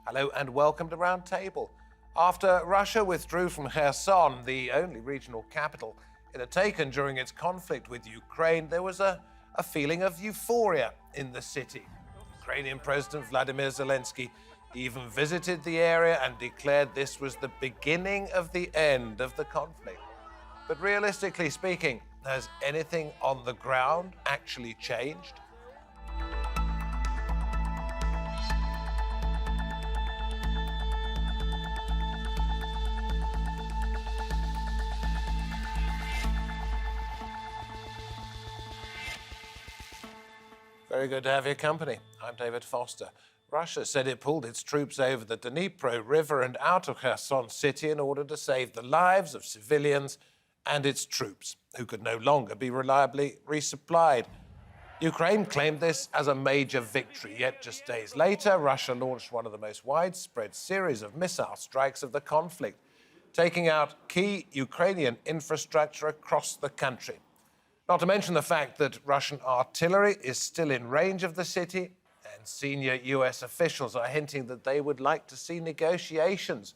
Hello and welcome to Round Table. After Russia withdrew from Kherson, the only regional capital it had taken during its conflict with Ukraine, there was a feeling of euphoria in the city. Ukrainian President Vladimir Zelensky even visited the area and declared this was the beginning of the end of the conflict. But realistically speaking, has anything on the ground actually changed? Very good to have your company. I'm David Foster. Russia said it pulled its troops over the Dnipro River and out of Kherson city in order to save the lives of civilians and its troops, who could no longer be reliably resupplied. Ukraine claimed this as a major victory, yet just days later, Russia launched one of the most widespread series of missile strikes of the conflict, taking out key Ukrainian infrastructure across the country. Not to mention the fact that Russian artillery is still in range of the city, and senior US officials are hinting that they would like to see negotiations.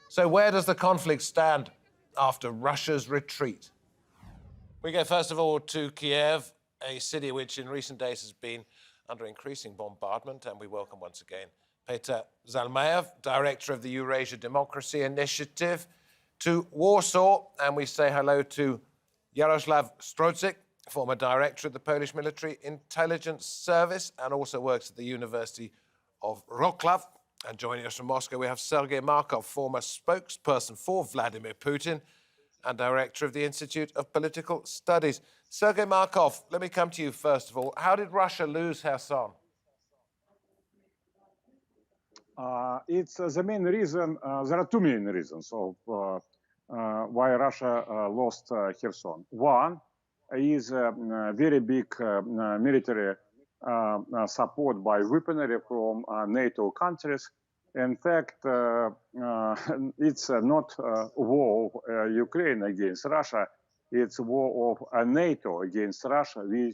So where does the conflict stand after Russia's retreat? We go first of all to Kiev, a city which in recent days has been under increasing bombardment, and we welcome once again Petr Zalmayev, director of the Eurasia Democracy Initiative, to Warsaw, and we say hello to Yaroslav Stroczyk, former director of the Polish Military Intelligence Service and also works at the University of Wrocław. And joining us from Moscow, we have Sergei Markov, former spokesperson for Vladimir Putin and director of the Institute of Political Studies. Sergei Markov, let me come to you first of all. How did Russia lose Kherson? It's the main reason, there are two main reasons of why Russia lost Kherson. One is very big military support by weaponry from NATO countries. In fact, it's not a war of Ukraine against Russia, it's a war of NATO against Russia. We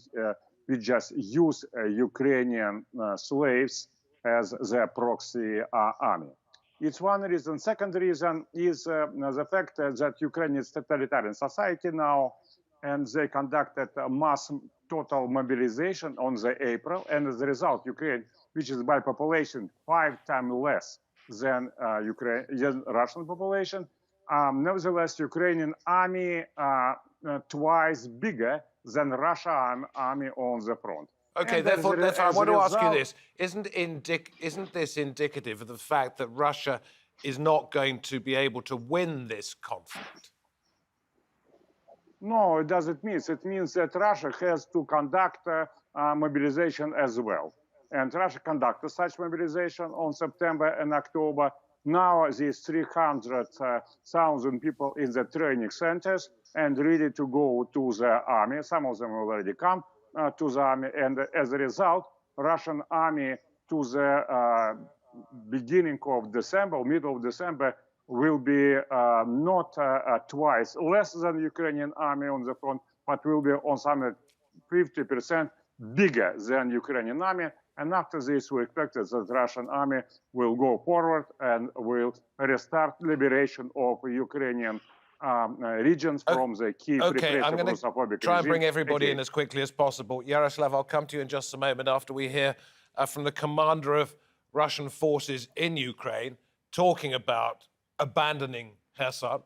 just use Ukrainian slaves as their proxy army. It's one reason. Second reason is the fact that Ukraine is a totalitarian society now, and they conducted a mass total mobilization on the April, and as a result, Ukraine, which is by population 5 times less than Russian population, nevertheless, Ukrainian army twice bigger than Russian army on the front. Okay, therefore I want to ask you this. Isn't this indicative of the fact that Russia is not going to be able to win this conflict? No, it doesn't mean. It means that Russia has to conduct mobilization as well. And Russia conducted such mobilization on September and October. Now these 300,000 people in the training centers and ready to go to the army. Some of them already come to the army, and as a result, Russian army to the beginning of December, middle of December, will be not twice less than Ukrainian army on the front, but will be on some 50% bigger than Ukrainian army. And after this, we expect that the Russian army will go forward and will restart liberation of Ukrainian regions from the key Okay, I'm going to try and bring everybody in as quickly as possible. Yaroslav, I'll come to you in just a moment after we hear from the commander of Russian forces in Ukraine talking about abandoning Kherson.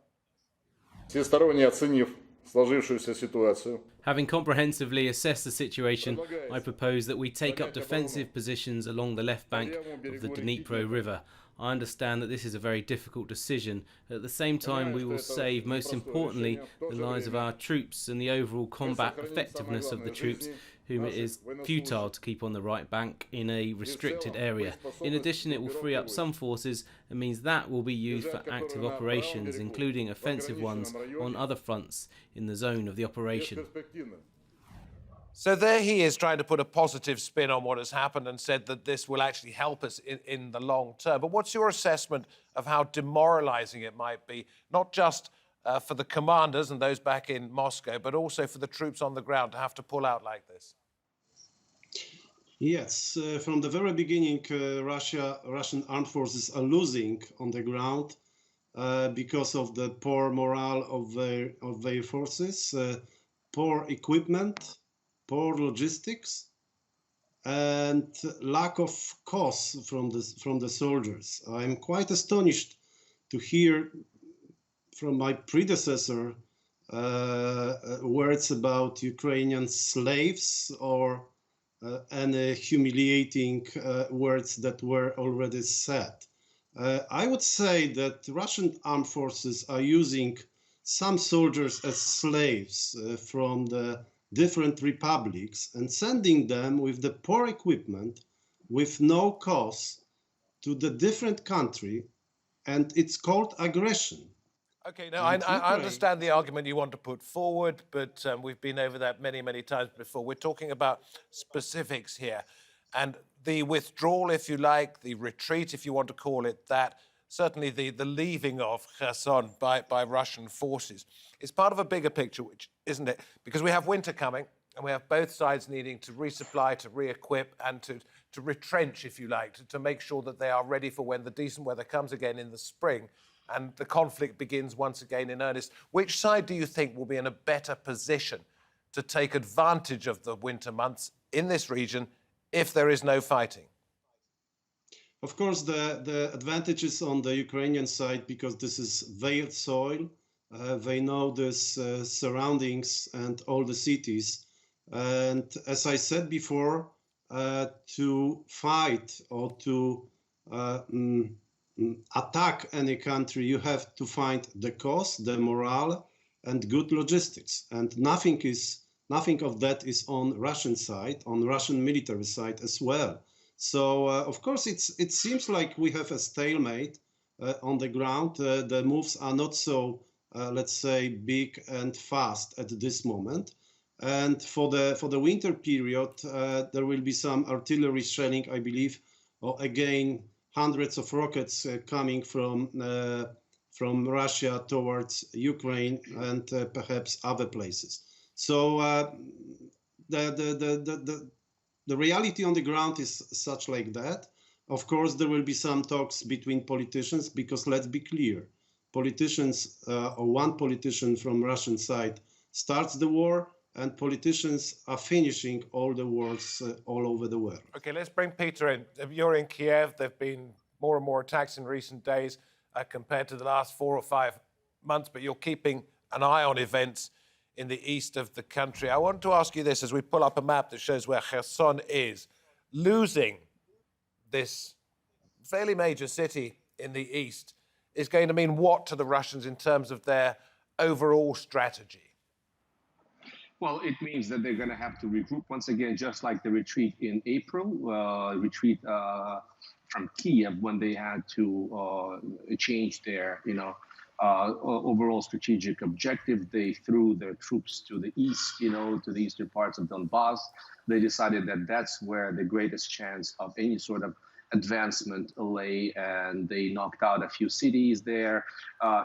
Having comprehensively assessed the situation, I propose that we take up defensive positions along the left bank of the Dnipro River. I understand that this is a very difficult decision. At the same time, we will save, most importantly, the lives of our troops and the overall combat effectiveness of the troops, whom it is futile to keep on the right bank in a restricted area. In addition, it will free up some forces and means that will be used for active operations, including offensive ones on other fronts in the zone of the operation. So there he is trying to put a positive spin on what has happened and said that this will actually help us in the long term. But what's your assessment of how demoralizing it might be, not just for the commanders and those back in Moscow, but also for the troops on the ground to have to pull out like this? Yes, from the very beginning, Russian armed forces are losing on the ground because of the poor morale of their forces, poor equipment, poor logistics, and lack of costs from the soldiers. I'm quite astonished to hear from my predecessor words about Ukrainian slaves or any humiliating words that were already said. I would say that Russian armed forces are using some soldiers as slaves from the different republics and sending them with the poor equipment with no cause to the different country, and it's called aggression. Okay, now And I Ukraine, understand the argument you want to put forward, but we've been over that many, many times before. We're talking about specifics here. And the withdrawal, if you like, the retreat, if you want to call it that, certainly the leaving of Kherson by Russian forces is part of a bigger picture, which isn't it? Because we have winter coming, and we have both sides needing to resupply, to re-equip, and to retrench, if you like, to make sure that they are ready for when the decent weather comes again in the spring and the conflict begins once again in earnest. Which side do you think will be in a better position to take advantage of the winter months in this region if there is no fighting? of course, the advantage is on the Ukrainian side because this is their soil. They know these surroundings and all the cities. And as I said before, to fight or to attack any country, you have to find the cost, the morale, and good logistics. And nothing of that is on Russian side, on Russian military side as well. So of course, it seems like we have a stalemate on the ground. The moves are not so, let's say, big and fast at this moment. And for the winter period, there will be some artillery shelling, I believe, or again hundreds of rockets coming from Russia towards Ukraine and perhaps other places. So the reality on the ground is such like that. Of course, there will be some talks between politicians because let's be clear, politicians or one politician from Russian side starts the war, and politicians are finishing all the wars all over the world. Okay, let's bring Peter in. You're in Kiev. There have been more and more attacks in recent days compared to the last 4 or 5 months, but you're keeping an eye on events in the east of the country. I want to ask you this as we pull up a map that shows where Kherson is. Losing this fairly major city in the east is going to mean what to the Russians in terms of their overall strategy? Well, it means that they're going to have to regroup once again, just like the retreat in April, retreat from Kiev when they had to change their, overall strategic objective. They threw their troops to the east, to the eastern parts of Donbass. They decided that that's where the greatest chance of any sort of advancement lay, and they knocked out a few cities there.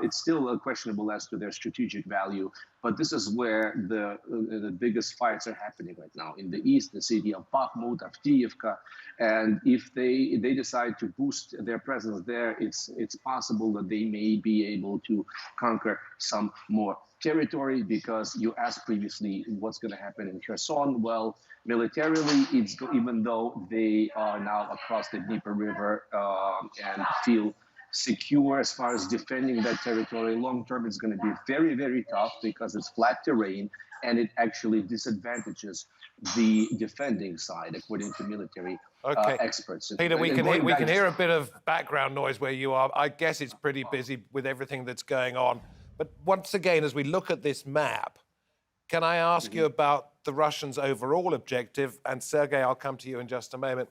It's still questionable as to their strategic value, but this is where the biggest fights are happening right now. In the east, the city of Bakhmut, Avdiivka, and if they decide to boost their presence there, it's possible that they may be able to conquer some more territory, because you asked previously what's going to happen in Kherson. Well, militarily, even though they are now across the Dnieper River and feel secure as far as defending that territory, long term it's going to be very, very tough because it's flat terrain and it actually disadvantages the defending side, according to military experts. Peter, we can hear a bit of background noise where you are. I guess it's pretty busy with everything that's going on. But once again, as we look at this map, can I ask you about the Russians' overall objective? And Sergei, I'll come to you in just a moment.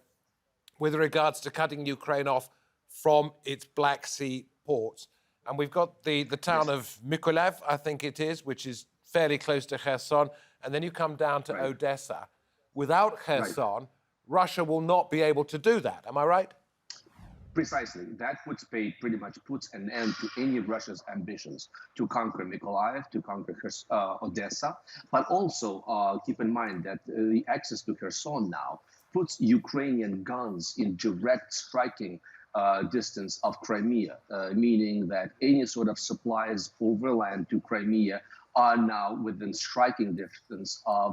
With regards to cutting Ukraine off from its Black Sea ports. And we've got the town of Mykolaiv, I think it is, which is fairly close to Kherson. And then you come down to Odessa. Without Kherson, Russia will not be able to do that. Am I right? Precisely. That pretty much puts an end to any of Russia's ambitions to conquer Mykolaiv, to conquer Odessa. But also keep in mind that the access to Kherson now puts Ukrainian guns in direct striking distance of Crimea, meaning that any sort of supplies overland to Crimea are now within striking distance of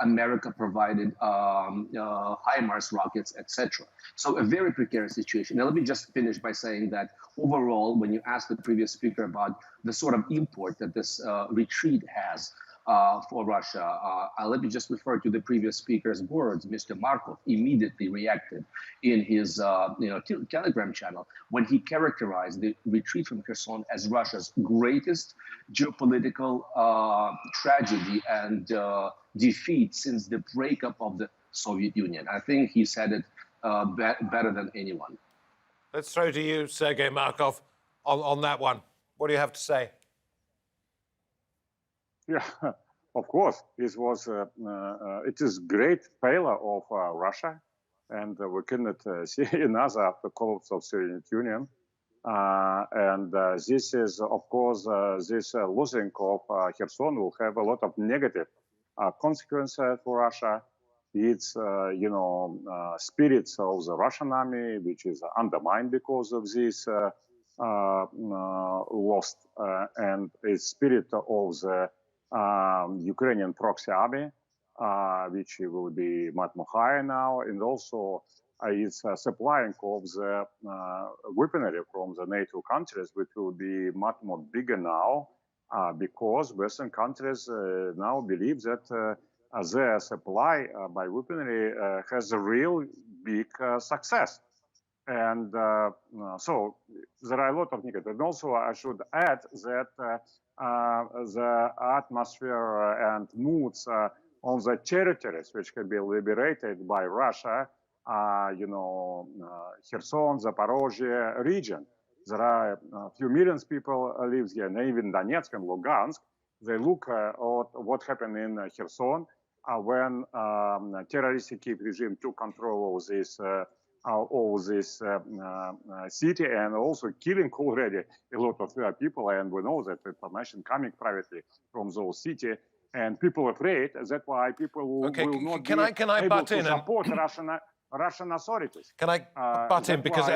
America-provided HIMARS rockets, etc. So a very precarious situation. Now, let me just finish by saying that overall, when you asked the previous speaker about the sort of import that this retreat has for Russia, let me just refer to the previous speaker's words. Mr. Markov immediately reacted in his Telegram channel when he characterized the retreat from Kherson as Russia's greatest geopolitical tragedy and defeat since the breakup of the Soviet Union. I think he said it better than anyone. Let's throw to you, Sergei Markov, on that one. What do you have to say? Yeah, of course, this was it is great failure of Russia, and we cannot see another after collapse of Soviet Union. And this is, of course, this losing of Kherson will have a lot of negative consequences for Russia. It's spirits of the Russian army, which is undermined because of this lost, and it's spirit of the Ukrainian proxy army, which will be much more higher now, and also it's supplying of the weaponry from the NATO countries, which will be much more bigger now, because Western countries now believe that their supply by weaponry has a real big success. And so there are a lot of negative. And also I should add that the atmosphere and moods on the territories which can be liberated by Russia, Kherson, Zaporozhye region. There are a few millions people live here, and even Donetsk and Lugansk. They look at what happened in Kherson when terroristic regime took control of this city, and also killing already a lot of people. And we know that information coming privately from those cities, and people afraid. That's why people will not be able to support Russian authorities. Can I butt in? Because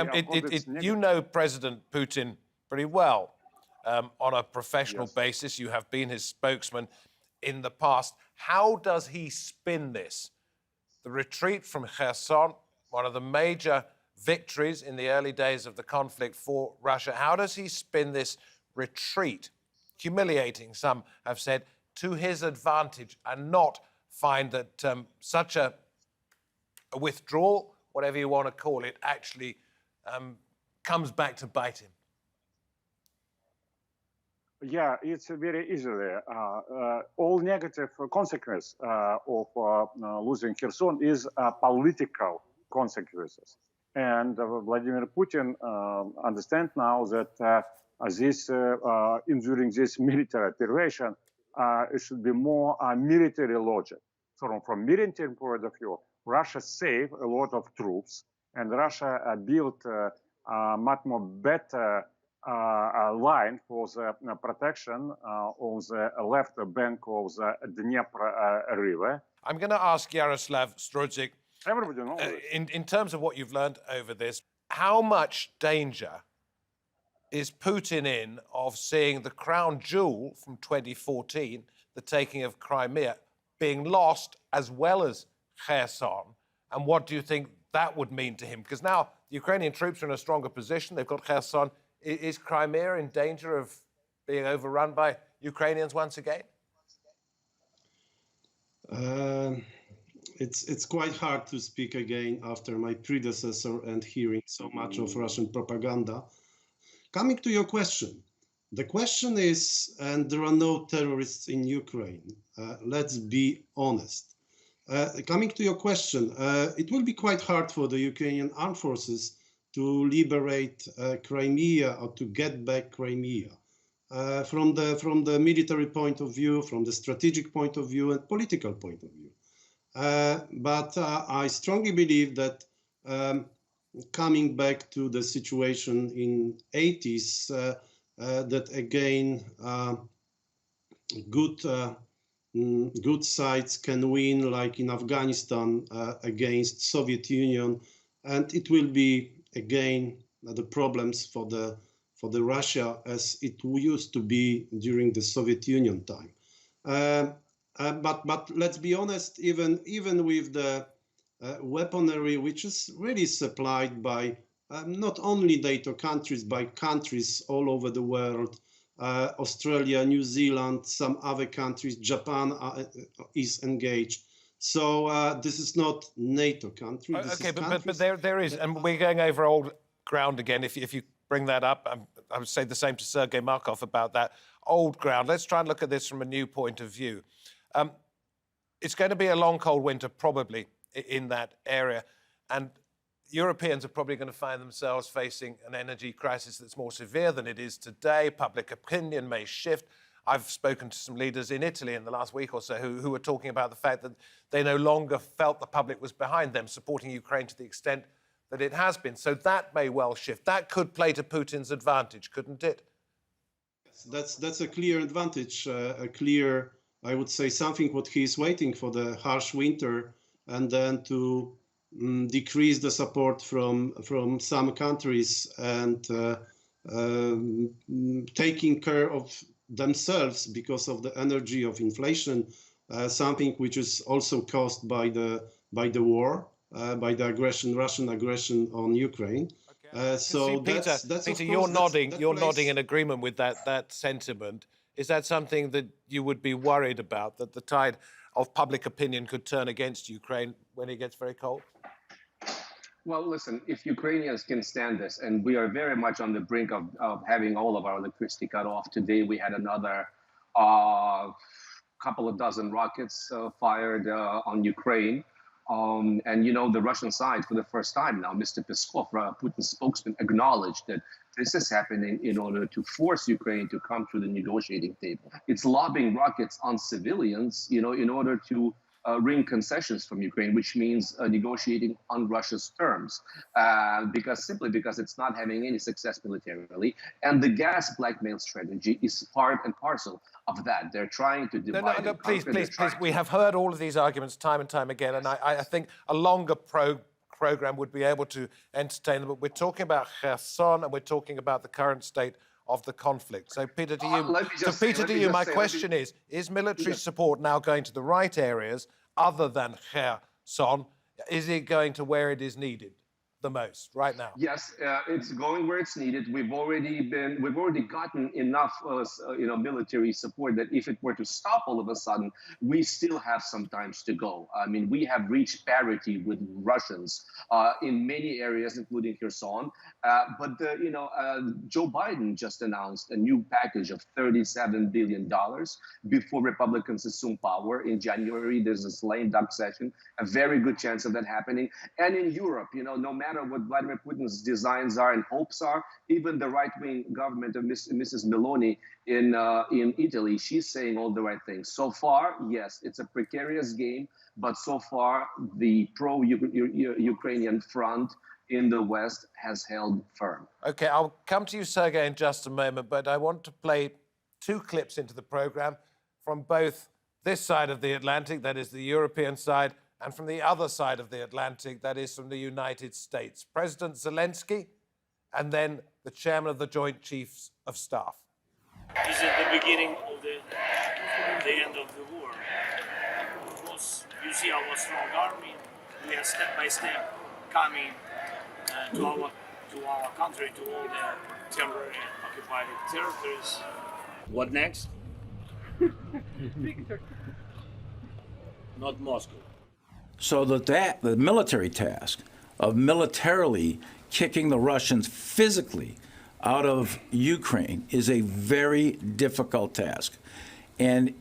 you know President Putin pretty well on a professional basis. You have been his spokesman in the past. How does he spin this? The retreat from Kherson, one of the major victories in the early days of the conflict for Russia. How does he spin this retreat, humiliating, some have said, to his advantage, and not find that such a withdrawal, whatever you want to call it, actually comes back to bite him? Yeah, it's very easily. All negative consequence of losing Kherson is political consequences. And Vladimir Putin understands now that during this military operation, it should be more military logic. So from military point of view, Russia saved a lot of troops, and Russia built a much more better line for the protection on the left bank of the Dnieper River. I'm going to ask Yaroslav Strozik, everybody knows in terms of what you've learned over this, how much danger is Putin in of seeing the crown jewel from 2014, the taking of Crimea, being lost as well as Kherson? And what do you think that would mean to him? Because now the Ukrainian troops are in a stronger position. They've got Kherson. Is Crimea in danger of being overrun by Ukrainians once again? It's quite hard to speak again after my predecessor and hearing so much of Russian propaganda. Coming to your question, the question is, and there are no terrorists in Ukraine. Let's be honest. Coming to your question, it will be quite hard for the Ukrainian armed forces to liberate Crimea or to get back Crimea. From the military point of view, from the strategic point of view, and political point of view. But I strongly believe that coming back to the situation in 80s, that again good good sides can win, like in Afghanistan against Soviet Union, and it will be again the problems for the Russia as it used to be during the Soviet Union time. But let's be honest, even with the weaponry which is really supplied by not only NATO countries, by countries all over the world, Australia, New Zealand, some other countries, Japan is engaged. So this is not NATO country. Okay, but there is, and we're going over old ground again. If you bring that up, I would say the same to Sergei Markov about that old ground. Let's try and look at this from a new point of view. It's going to be a long, cold winter, probably, in that area. And Europeans are probably going to find themselves facing an energy crisis that's more severe than it is today. Public opinion may shift. I've spoken to some leaders in Italy in the last week or so who were talking about the fact that they no longer felt the public was behind them, supporting Ukraine to the extent that it has been. So that may well shift. That could play to Putin's advantage, couldn't it? That's a clear advantage, a clear, I would say, something what he is waiting for, the harsh winter, and then to decrease the support from some countries and taking care of themselves because of the energy of inflation, something which is also caused by the war, by the Russian aggression on Ukraine. So Peter, that's Peter, you're nodding in agreement with that sentiment. Is that something that you would be worried about, that the tide of public opinion could turn against Ukraine when it gets very cold? Well, listen, if Ukrainians can stand this, and we are very much on the brink of having all of our electricity cut off. Today, we had another couple of dozen rockets fired on Ukraine. And, you know, the Russian side, for the first time now, Mr. Peskov, Putin's spokesman, acknowledged that this is happening in order to force Ukraine to come to the negotiating table. It's lobbing rockets on civilians, you know, in order to wring concessions from Ukraine, which means negotiating on Russia's terms, simply because it's not having any success militarily. And the gas blackmail strategy is part and parcel of that. They're trying to divide. No, please. We have heard all of these arguments time and time again, and I think a longer program would be able to entertain them. But we're talking about Kherson, and we're talking about the current state of the conflict. So, Peter, my question is military support now going to the right areas other than Kherson? Is it going to where it is needed the most right now? Yes, it's going where it's needed. We've already gotten enough, military support that if it were to stop all of a sudden, we still have some time to go. I mean, we have reached parity with Russians in many areas, including Kherson. But Joe Biden just announced a new package of $37 billion before Republicans assume power in January. There's a lame duck session, a very good chance of that happening. And in Europe, no matter what Vladimir Putin's designs are and hopes are, even the right-wing government of Mrs. Meloni in Italy, she's saying all the right things. So far, yes, it's a precarious game, but so far the pro-Ukrainian front in the West has held firm. Okay, I'll come to you, Sergei, in just a moment, but I want to play two clips into the program from both this side of the Atlantic, that is the European side, and from the other side of the Atlantic, that is from the United States. President Zelensky, and then the chairman of the Joint Chiefs of Staff. This is the beginning of the end of the war. Of course, you see our strong army. We are step by step coming to our country, to all the temporary occupied territories. What next? Not Moscow. So the military task of militarily kicking the Russians physically out of Ukraine is a very difficult task. And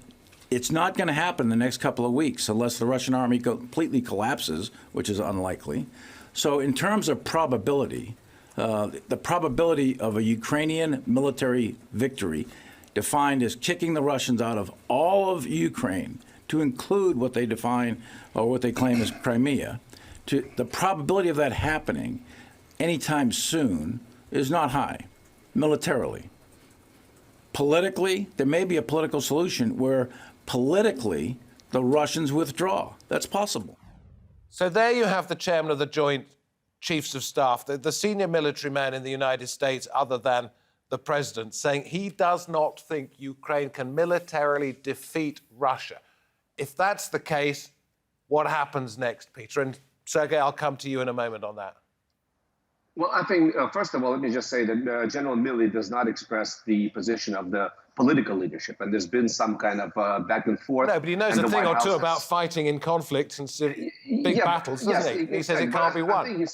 it's not going to happen in the next couple of weeks unless the Russian army completely collapses, which is unlikely. So in terms of probability, the probability of a Ukrainian military victory defined as kicking the Russians out of all of Ukraine, to include what they define or what they claim as Crimea, the probability of that happening anytime soon is not high, militarily. Politically, there may be a political solution where politically the Russians withdraw. That's possible. So there you have the chairman of the Joint Chiefs of Staff, the senior military man in the United States, other than the president, saying he does not think Ukraine can militarily defeat Russia. If that's the case, what happens next, Peter? And Sergei, I'll come to you in a moment on that. Well, I think, first of all, let me just say that General Milley does not express the position of the political leadership, and there's been some kind of back and forth. No, but he knows a thing or two about fighting in conflicts and big battles, doesn't he? He says it can't be won. I think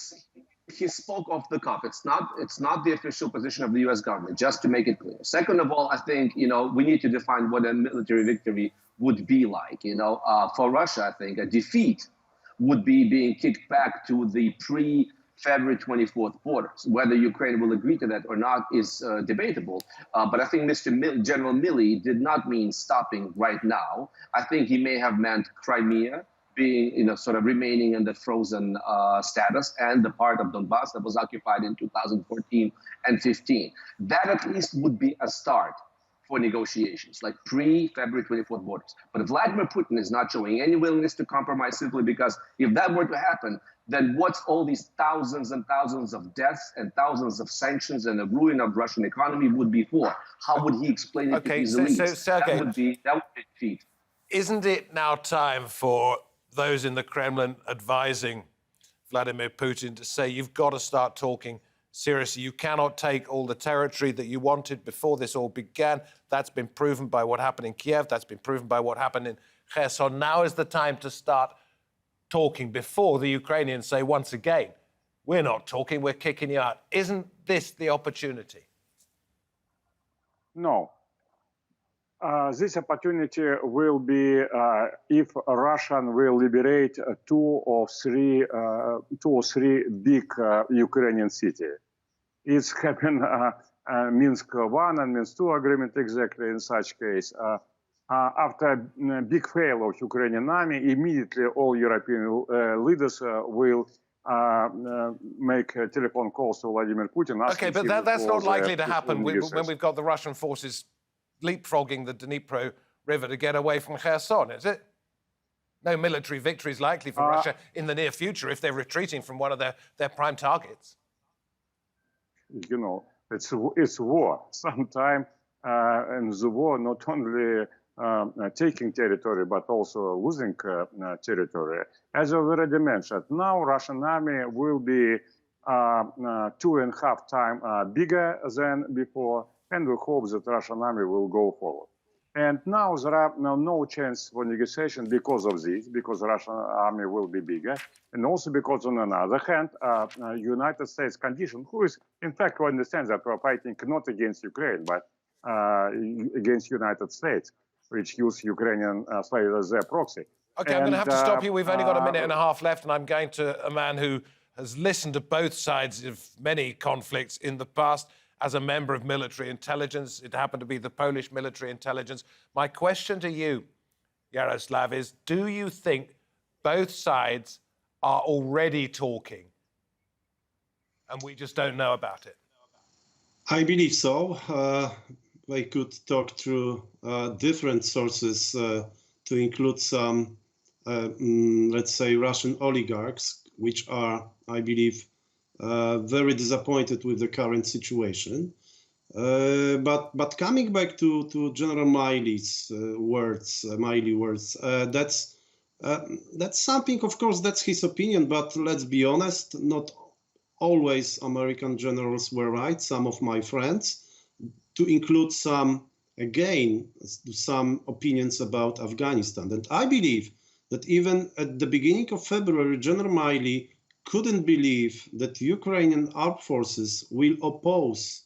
he spoke off the cuff. It's not the official position of the U.S. government, just to make it clear. Second of all, I think, we need to define what a military victory would be like. For Russia, I think a defeat would be being kicked back to the February 24th borders. Whether Ukraine will agree to that or not is debatable. But I think General Milley did not mean stopping right now. I think he may have meant Crimea being, sort of remaining in the frozen status, and the part of Donbass that was occupied in 2014 and 15. That at least would be a start for negotiations, like pre-February 24th borders. But Vladimir Putin is not showing any willingness to compromise, simply because if that were to happen, then what's all these thousands and thousands of deaths and thousands of sanctions and the ruin of Russian economy would be for? How would he explain it to his elites? So Sergei, that would be a defeat. Isn't it now time for those in the Kremlin advising Vladimir Putin to say, you've got to start talking seriously? You cannot take all the territory that you wanted before this all began. That's been proven by what happened in Kiev. That's been proven by what happened in Kherson. Now is the time to start talking before the Ukrainians say once again, we're not talking, we're kicking you out. Isn't this the opportunity? No. This opportunity will be if Russia will liberate two or three big Ukrainian cities. It's happened Minsk I and Minsk II agreement exactly in such case. After a big fail of Ukrainian army, immediately all European leaders will make telephone calls to Vladimir Putin. Okay, but that's not likely to happen when we've got the Russian forces leapfrogging the Dnipro River to get away from Kherson, is it? No military victory is likely for Russia in the near future if they're retreating from one of their prime targets. It's war. Sometimes in the war, not only taking territory, but also losing territory. As I already mentioned, now Russian army will be 2.5 times bigger than before, and we hope that Russian army will go forward. And now there are no chance for negotiation because of this, because Russian army will be bigger, and also because on another hand, United States condition, who is, in fact, we understand that we're fighting not against Ukraine, but against United States, which use Ukrainian slaves as their proxy. Okay, I'm going to have to stop you. We've only got a minute and a half left, and I'm going to a man who has listened to both sides of many conflicts in the past as a member of military intelligence. It happened to be the Polish military intelligence. My question to you, Yaroslav, is do you think both sides are already talking and we just don't know about it? I believe so. I could talk through different sources to include some, let's say, Russian oligarchs, which are, I believe, very disappointed with the current situation. But coming back to General Milley's words, that's something, of course, that's his opinion, but let's be honest, not always American generals were right, some of my friends, to include some opinions about Afghanistan. And I believe that even at the beginning of February, General Milley couldn't believe that Ukrainian armed forces will oppose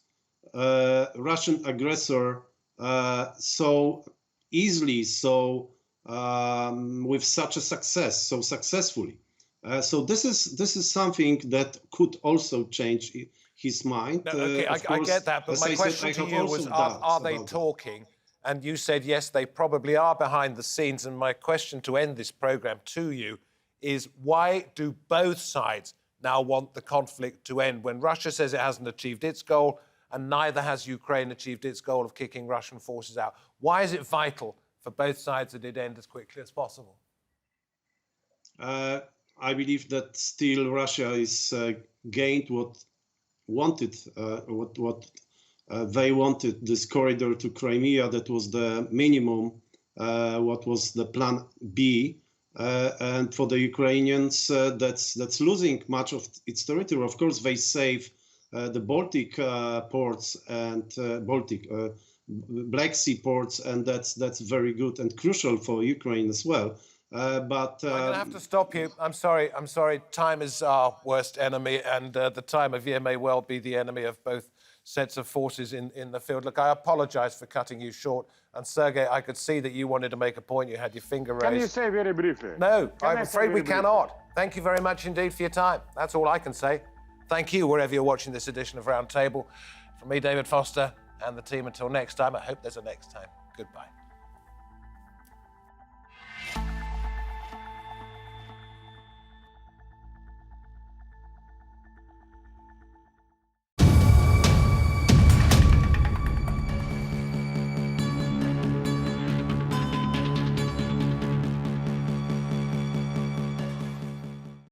Russian aggressor so easily, with such a success, so successfully. So this is something that could also change his mind. No, okay, I get that, but my question to you was, are they talking? And you said, yes, they probably are behind the scenes. And my question to end this program to you is, why do both sides now want the conflict to end when Russia says it hasn't achieved its goal and neither has Ukraine achieved its goal of kicking Russian forces out? Why is it vital for both sides that it end as quickly as possible? I believe that still Russia is gained what they wanted, this corridor to Crimea. That was the minimum, what was the plan B. And for the Ukrainians, that's losing much of its territory. Of course, they save the Baltic ports and Black Sea ports, and that's very good and crucial for Ukraine as well. But I'm going to have to stop you. I'm sorry. Time is our worst enemy, and the time of year may well be the enemy of both sets of forces in the field. Look, I apologize for cutting you short. And Sergei, I could see that you wanted to make a point. You had your finger raised. Can you say very briefly? No, I'm I afraid we cannot. Thank you very much indeed for your time. That's all I can say. Thank you, wherever you're watching this edition of Round Table. From me, David Foster, and the team, until next time. I hope there's a next time. Goodbye.